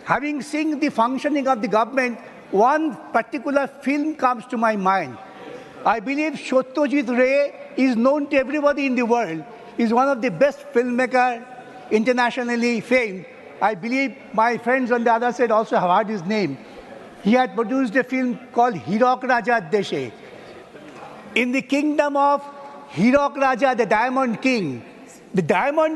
Having seen the functioning of the government, one particular film comes to my mind. I believe Satyajit Ray is known to everybody in the world. He's one of the best filmmakers, internationally famed. I believe my friends on the other side also have heard his name. He had produced a film called Hirok Raja Deshe. In the kingdom of Hirok Raja, the Diamond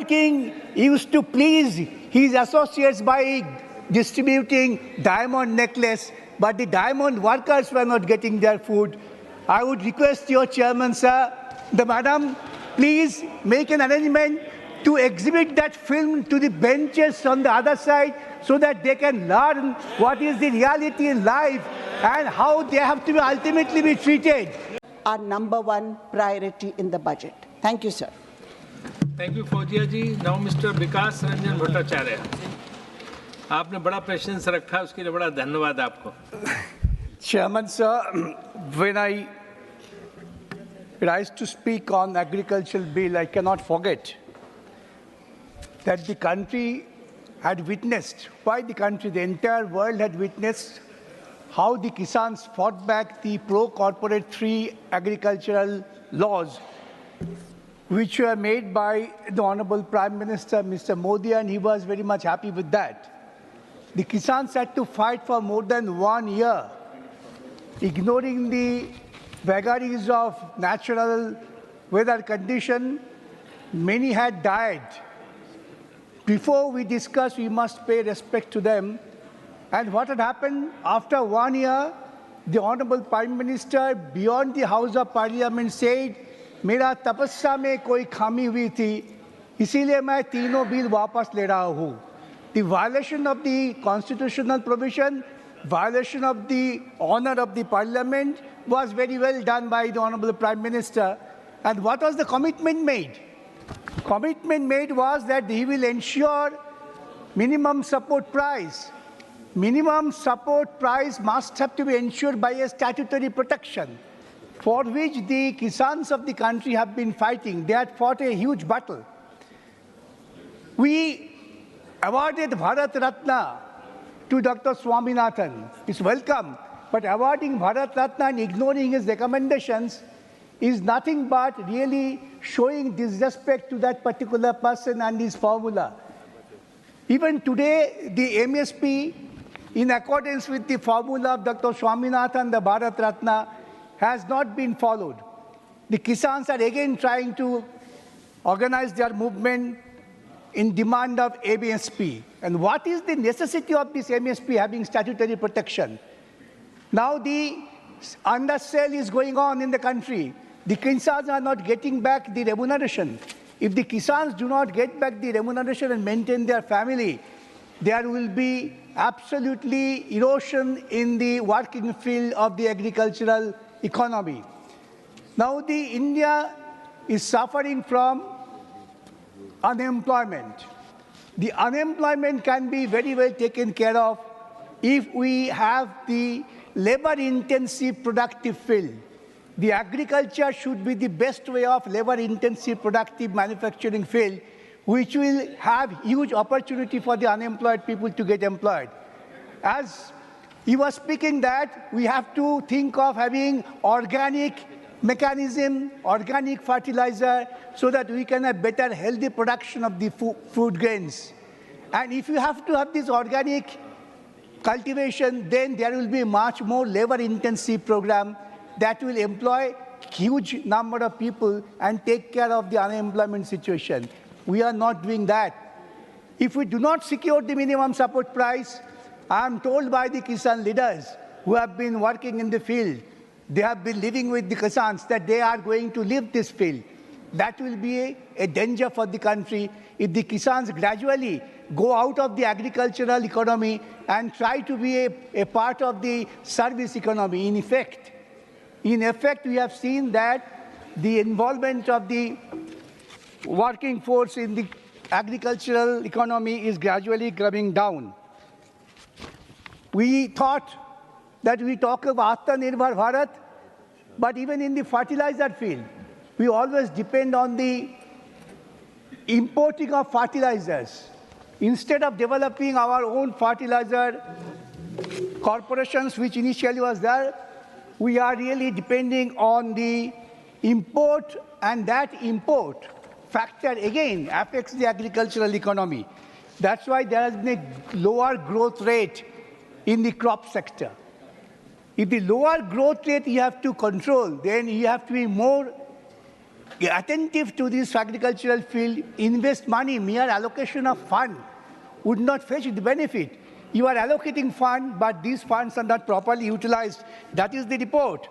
King used to please his associates by distributing diamond necklace, but the diamond workers were not getting their food. I would request your chairman, sir, the madam, please make an arrangement to exhibit that film to the benches on the other side so that they can learn what is the reality in life and how they have to ultimately be treated. Our number one priority in the budget. Thank you, sir. Thank you, Fauziya ji. Now, Mr. Bikash Ranjan Bhattacharya. आपने बड़ा patience रखा, उसके लिए बड़ा धन्यवाद आपको. Chairman, sir, when I rise to speak on agricultural bill, I cannot forget that the country had witnessed, the entire world had witnessed how the Kisans fought back the pro-corporate 3 agricultural laws which were made by the Honorable Prime Minister, Mr. Modi, and he was very much happy with that. The Kisans had to fight for more than 1 year, ignoring the vagaries of natural weather condition. Many had died. Before we discuss, we must pay respect to them. And what had happened after 1 year, the Honorable Prime Minister, beyond the House of Parliament, said, "मेरा तपस्या में कोई खामी हुई थी, इसीलिए मैं तीनों बिल वापस ले रहा हूँ." The violation of the constitutional provision, violation of the honor of the Parliament was very well done by the Honorable Prime Minister. And what was the commitment made? Commitment made was that he will ensure minimum support price. Minimum support price must have to be ensured by a statutory protection, for which the Kisans of the country have been fighting. They had fought a huge battle. We awarded Bharat Ratna to Dr. Swaminathan. It's welcome, but awarding Bharat Ratna and ignoring his recommendations is nothing but really showing disrespect to that particular person and his formula. Even today, the MSP, in accordance with the formula of Dr. Swaminathan, the Bharat Ratna, has not been followed. The Kisans are again trying to organize their movement in demand of MSP. And what is the necessity of this MSP having statutory protection? Now the undersell is going on in the country. The Kisans are not getting back the remuneration. If the Kisans do not get back the remuneration and maintain their family, there will be absolutely erosion in the working field of the agricultural economy. Now India is suffering from unemployment. The unemployment can be very well taken care of if we have the labor-intensive productive field. The agriculture should be the best way of labor-intensive productive manufacturing field, which will have huge opportunity for the unemployed people to get employed. As he was speaking that we have to think of having organic mechanism, organic fertilizer, so that we can have better healthy production of the food grains. And if you have to have this organic cultivation, then there will be a much more labor-intensive program that will employ huge number of people and take care of the unemployment situation. We are not doing that. If we do not secure the minimum support price, I am told by the Kisan leaders who have been working in the field, they have been living with the Kisans, that they are going to leave this field. That will be a danger for the country if the Kisans gradually go out of the agricultural economy and try to be a part of the service economy. In effect, we have seen that the involvement of the working force in the agricultural economy is gradually coming down. We thought that we talk of Atmanirbhar Bharat, but even in the fertilizer field, we always depend on the importing of fertilizers. Instead of developing our own fertilizer corporations, which initially was there, we are really depending on the import, and that import factor again affects the agricultural economy. That's why there has been a lower growth rate in the crop sector. If the lower growth rate you have to control, then you have to be more attentive to this agricultural field, invest money. Mere allocation of fund would not fetch the benefit. You are allocating fund, but these funds are not properly utilized. That is the report.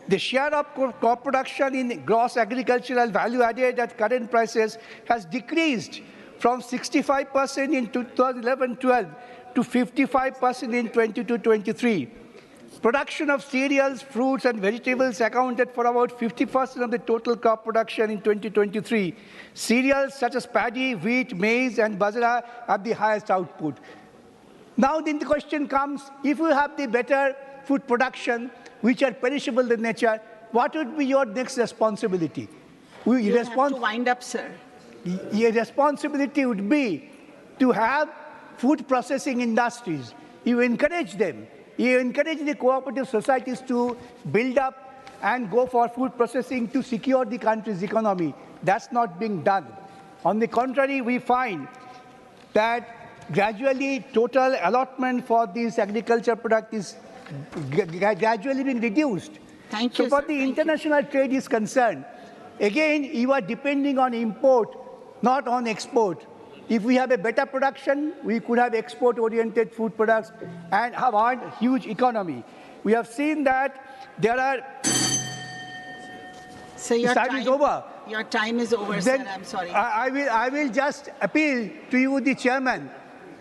The share of crop production in gross agricultural value added at current prices has decreased from 65% in 2011-12 to 55% in 22-23. Production of cereals, fruits, and vegetables accounted for about 50% of the total crop production in 2023. Cereals such as paddy, wheat, maize, and bajra have the highest output. Now then the question comes, if you have the better food production, which are perishable in nature, what would be your next responsibility? You have to wind up, sir. Your responsibility would be to have food processing industries. You encourage them. You encourage the cooperative societies to build up and go for food processing to secure the country's economy. That's not being done. On the contrary, we find that gradually total allotment for this agriculture product is gradually being reduced. Thank you, so for sir. the international trade is concerned, again, you are depending on import, not on export. If we have a better production, we could have export-oriented food products and have a huge economy. We have seen that there are... So your time is over. Your time is over, Then sir. I'm sorry. I will just appeal to you, the chairman.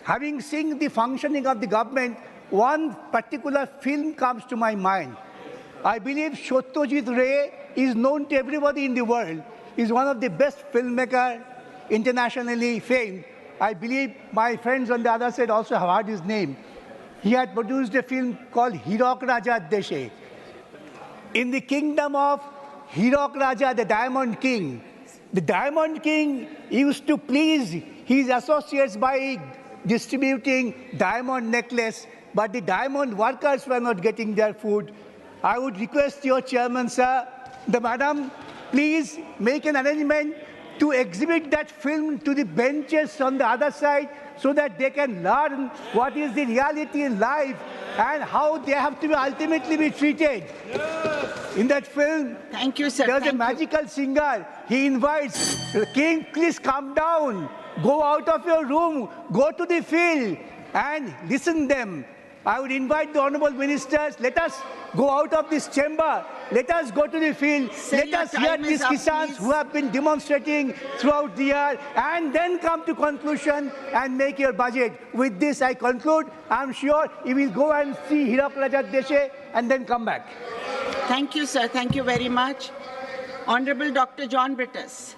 Having seen the functioning of the government, one particular film comes to my mind. I believe Satyajit Ray is known to everybody in the world. He's one of the best filmmakers, internationally famed. I believe my friends on the other side also have heard his name. He had produced a film called Hirok Raja Deshe. In the kingdom of Hirok Raja, the Diamond King used to please his associates by distributing diamond necklace, but the diamond workers were not getting their food. I would request your chairman, sir, the madam, please make an arrangement to exhibit that film to the benches on the other side so that they can learn what is the reality in life and how they have to be ultimately be treated. Yes. In that film, thank you, sir. There's a magical singer. He invites, King, please come down, go out of your room, go to the field and listen them. I would invite the honorable ministers, let us go out of this chamber, let us go to the field, let us hear these Kisans who have been demonstrating throughout the year, and then come to conclusion and make your budget. With this, I conclude. I'm sure you will go and see Hirok Raja Deshe and then come back. Thank you, sir. Thank you very much. Honorable Dr. John Brittus.